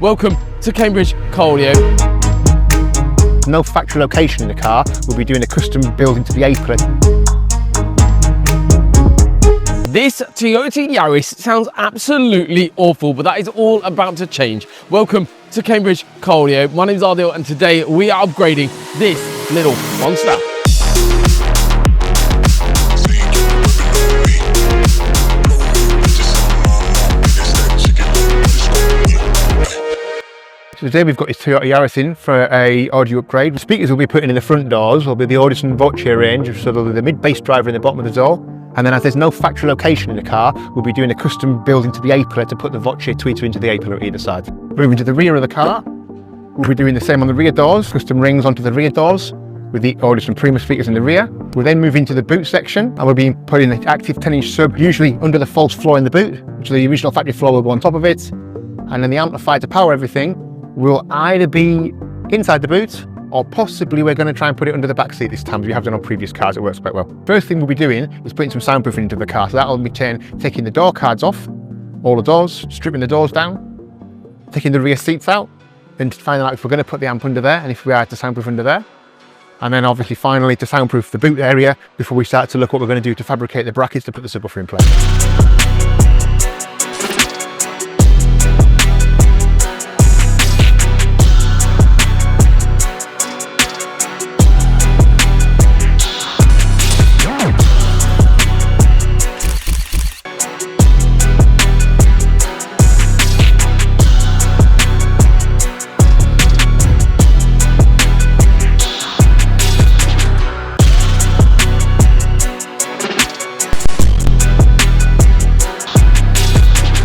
Welcome to Cambridge Car Audio. No factory location in the car, we'll be doing a custom build into the A-pillar. This Toyota Yaris sounds absolutely awful, but that is all about to change. Welcome to Cambridge Car Audio. My name is Audison, and today we are upgrading this little monster. So today we've got this Toyota Yaris in for a audio upgrade. The speakers we'll be putting in the front doors will be the Audison Voce range, so there'll be the mid-bass driver in the bottom of the door. And then as there's no factory location in the car, we'll be doing a custom build into the A-pillar to put the Voce tweeter into the A-pillar at either side. Moving to the rear of the car, we'll be doing the same on the rear doors, custom rings onto the rear doors with the Audison Prima speakers in the rear. We'll then move into the boot section and we'll be putting the active 10-inch sub usually under the false floor in the boot, which the original factory floor will go on top of it. And then the amplifier to power everything will either be inside the boot or possibly we're going to try and put it under the back seat this time, as we have done on previous cars. It works quite well. First thing we'll be doing is putting some soundproofing into the car. So that'll be taking the door cards off, all the doors, stripping the doors down, taking the rear seats out, then finding out if we're going to put the amp under there and if we are to soundproof under there. And then obviously finally to soundproof the boot area before we start to look what we're going to do to fabricate the brackets to put the subwoofer in place.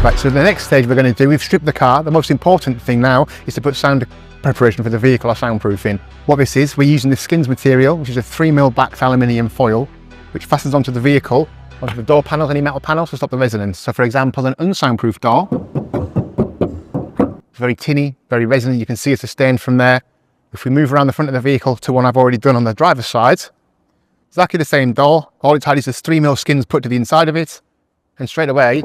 Right, so the next stage we're going to do, we've stripped the car. The most important thing now is to put sound preparation for the vehicle or soundproofing. What this is, we're using the skins material, which is a 3mm backed aluminium foil, which fastens onto the vehicle, onto the door panels, any metal panels to stop the resonance. So for example, an unsoundproof door, very tinny, very resonant, you can see it's sustained from there. If we move around the front of the vehicle to one I've already done on the driver's side, exactly the same door, all it's had is this 3mm skins put to the inside of it, and straight away,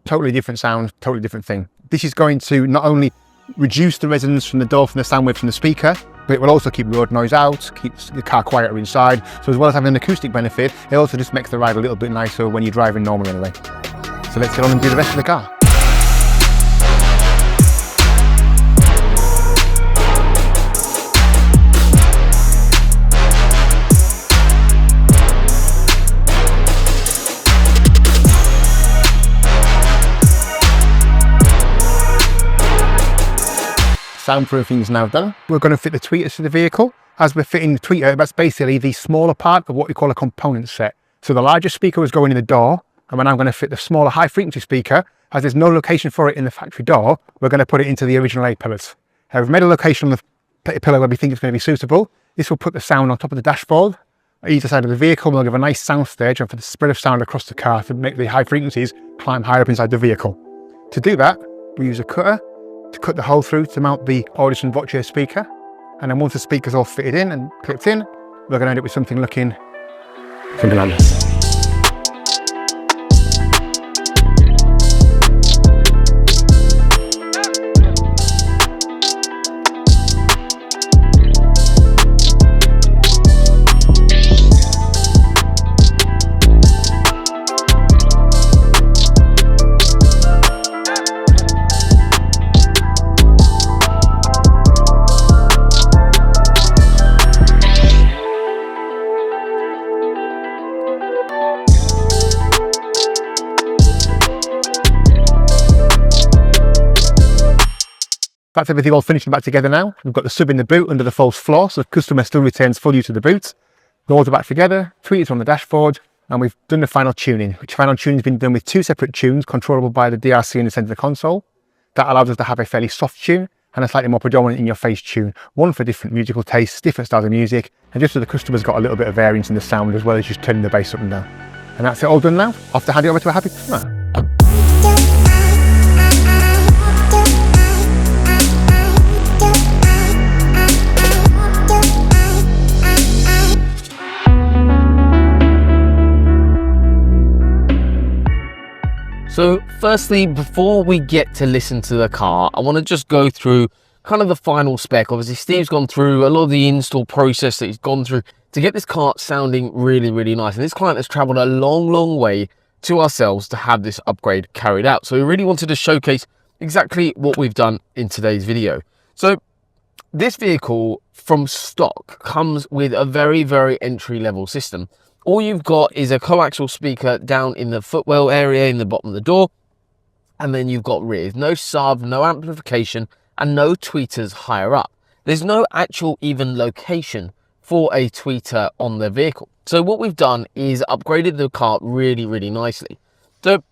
totally different sound, totally different thing. This is going to not only reduce the resonance from the door, from the sound wave from the speaker, but it will also keep road noise out, keeps the car quieter inside. So as well as having an acoustic benefit, it also just makes the ride a little bit nicer when you're driving normally anyway. So let's get on and do the rest of the car. Soundproofing is now done. We're going to fit the tweeters to the vehicle. As we're fitting the tweeter, that's basically the smaller part of what we call a component set. So the larger speaker was going in the door, and when I'm going to fit the smaller high frequency speaker, as there's no location for it in the factory door, we're going to put it into the original A-pillars. We've made a location on the pillar where we think it's going to be suitable. This will put the sound on top of the dashboard. Either side of the vehicle will give a nice sound stage and for the spread of sound across the car to make the high frequencies climb higher up inside the vehicle. To do that, we use a cutter to cut the hole through to mount the Audison Voce speaker, and then once the speaker's all fitted in and clipped in, we're going to end up with something looking like this. That's everything all finished and back together now. We've got the sub in the boot under the false floor, so the customer still retains full use of the boot. Doors are back together, tweeters on the dashboard, and we've done the final tuning, which final tuning has been done with two separate tunes controllable by the DRC in the centre of the console. That allows us to have a fairly soft tune and a slightly more predominant in-your-face tune, one for different musical tastes, different styles of music, and just so the customer's got a little bit of variance in the sound as well as just turning the bass up and down. And that's it all done now. Off to hand it over to a happy customer. So firstly, before we get to listen to the car, I want to just go through kind of the final spec. Obviously, Steve's gone through a lot of the install process that he's gone through to get this car sounding really, really nice. And this client has traveled a long, long way to ourselves to have this upgrade carried out. So we really wanted to showcase exactly what we've done in today's video. So this vehicle from stock comes with a very, very entry-level system. All you've got is a coaxial speaker down in the footwell area in the bottom of the door, and then you've got rears. No sub, no amplification, and no tweeters higher up. There's no actual even location for a tweeter on the vehicle. So what we've done is upgraded the car really, really nicely. So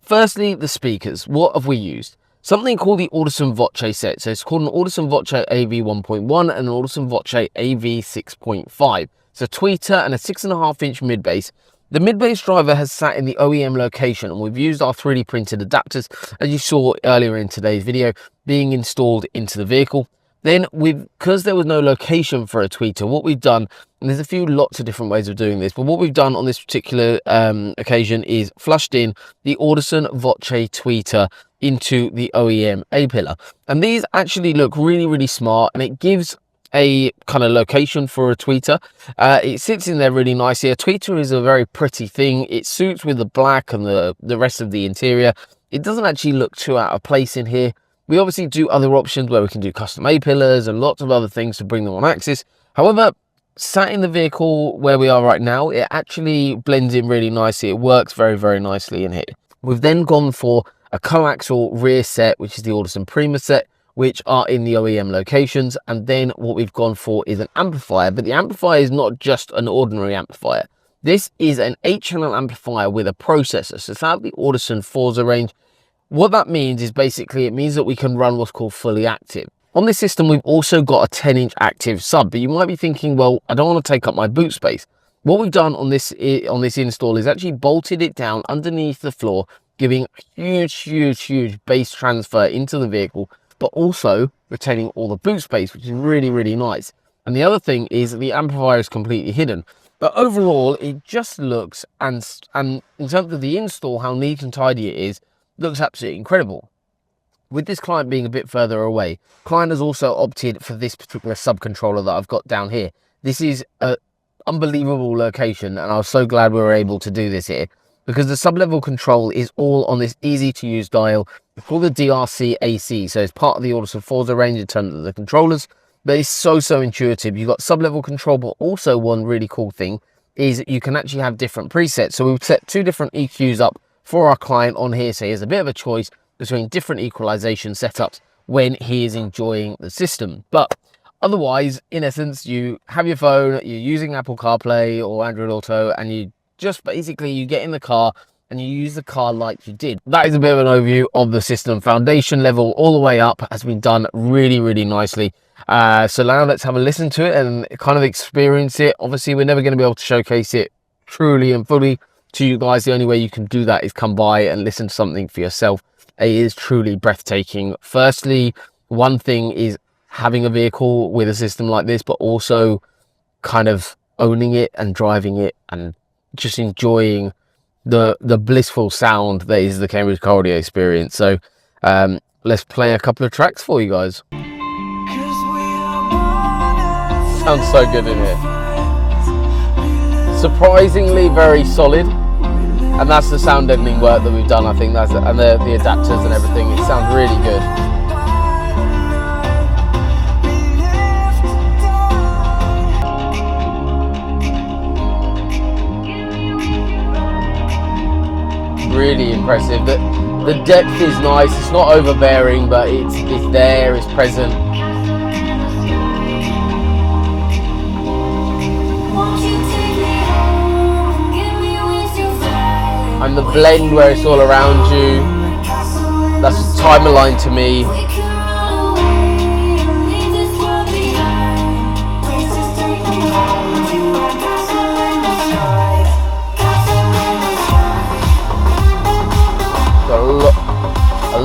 firstly, the speakers. What have we used? Something called the Audison Voce set. So it's called an Audison Voce AV 1.1 and an Audison Voce AV 6.5. It's a tweeter and a 6.5-inch mid-bass. The mid-bass driver has sat in the OEM location, and we've used our 3D printed adapters, as you saw earlier in today's video, being installed into the vehicle. Then, because there was no location for a tweeter, what we've done, and there's lots of different ways of doing this, but what we've done on this particular occasion is flushed in the Audison Voce tweeter into the OEM A-pillar. And these actually look really, really smart, and it gives a kind of location for a tweeter. It sits in there really nicely. A tweeter is a very pretty thing. It suits with the black and the rest of the interior. It doesn't actually look too out of place in here. We obviously do other options where we can do custom A-pillars and lots of other things to bring them on axis. However, sat in the vehicle where we are right now, it actually blends in really nicely. It works very, very nicely in here. We've then gone for a coaxial rear set, which is the Audison Prima set, which are in the OEM locations. And then what we've gone for is an amplifier, but the amplifier is not just an ordinary amplifier. This is an 8-channel amplifier with a processor. So it's out of the Audison Forza range. What that means is basically it means that we can run what's called fully active. On this system, we've also got a 10-inch active sub, but you might be thinking, well, I don't want to take up my boot space. What we've done on this install is actually bolted it down underneath the floor, giving huge bass transfer into the vehicle, but also retaining all the boot space, which is really, really nice. And the other thing is that the amplifier is completely hidden. But overall, it just looks, and in terms of the install, how neat and tidy it is, looks absolutely incredible. With this client being a bit further away, client has also opted for this particular sub-controller that I've got down here. This is an unbelievable location, and I was so glad we were able to do this here, because the sub-level control is all on this easy-to-use dial. It's called the DRC AC, so it's part of the Audison Forza range in terms of the controllers, but it's so intuitive. You've got sub-level control, but also one really cool thing is you can actually have different presets. So we've set 2 different EQs up for our client on here, so he has a bit of a choice between different equalization setups when he is enjoying the system. But otherwise, in essence, you have your phone, you're using Apple CarPlay or Android Auto, and you just basically you get in the car and you use the car like you did. That is a bit of an overview of the system. Foundation level all the way up has been done really, really nicely. So now let's have a listen to it and kind of experience it. Obviously, we're never going to be able to showcase it truly and fully to you guys. The only way you can do that is come by and listen to something for yourself. It is truly breathtaking. Firstly, one thing is having a vehicle with a system like this, but also kind of owning it and driving it and just enjoying the blissful sound that is the Cambridge Car Audio experience. So let's play a couple of tracks for you guys. Sounds so good in here. Surprisingly very solid, and that's the sound deadening work that we've done. I think that's and the adapters and everything. It sounds really good. Really impressive. The depth is nice. It's not overbearing, but it's there. It's present. And the blend where it's all around you, that's time aligned to me.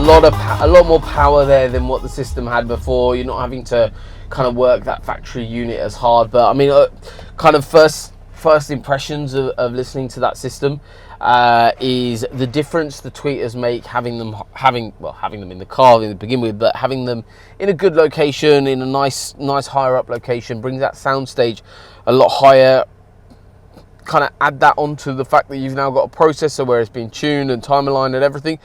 Got a lot more power there than what the system had before. You're not having to kind of work that factory unit as hard, but I mean, kind of first impressions of listening to that system. is the difference the tweeters make, having them in the car to begin with, but having them in a good location, in a nice higher up location, brings that sound stage a lot higher. Kind of add that onto the fact that you've now got a processor where it's been tuned and time aligned and everything,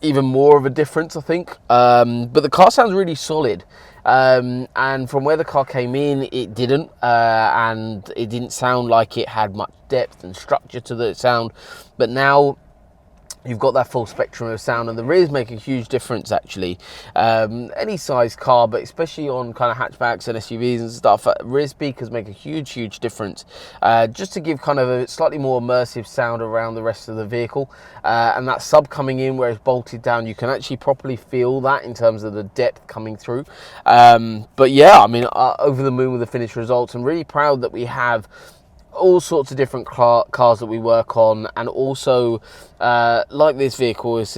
even more of a difference, I think. But the car sounds really solid, and from where the car came in, it didn't, and it didn't sound like it had much depth and structure to the sound. But now you've got that full spectrum of sound, and the rears make a huge difference actually. Any size car, but especially on kind of hatchbacks and SUVs and stuff, rear speakers make a huge difference, just to give kind of a slightly more immersive sound around the rest of the vehicle. And that sub coming in where it's bolted down, you can actually properly feel that in terms of the depth coming through. But yeah, I mean, over the moon with the finished results. I'm really proud that we have all sorts of different cars that we work on, and also like this vehicle, it's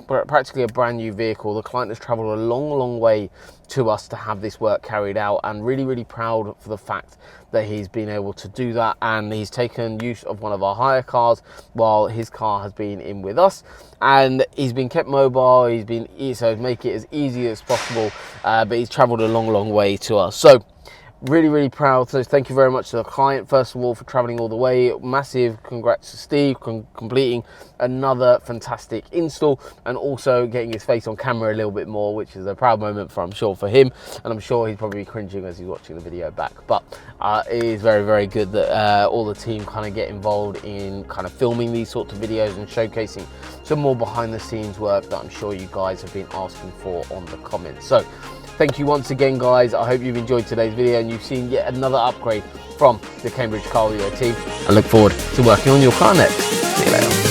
practically a brand new vehicle. The client has traveled a long way to us to have this work carried out, and really proud for the fact that he's been able to do that, and he's taken use of one of our hire cars while his car has been in with us, and he's been kept mobile. So make it as easy as possible, but he's traveled a long way to us. So really proud. So thank you very much to the client, first of all, for traveling all the way. Massive congrats to Steve completing another fantastic install, and also getting his face on camera a little bit more, which is a proud moment I'm sure for him, and I'm sure he's probably cringing as he's watching the video back. But it is very good that all the team kind of get involved in kind of filming these sorts of videos and showcasing some more behind the scenes work that I'm sure you guys have been asking for on the comments. So thank you once again, guys. I hope you've enjoyed today's video and you've seen yet another upgrade from the Cambridge Car Audio team. I look forward to working on your car next. See you later.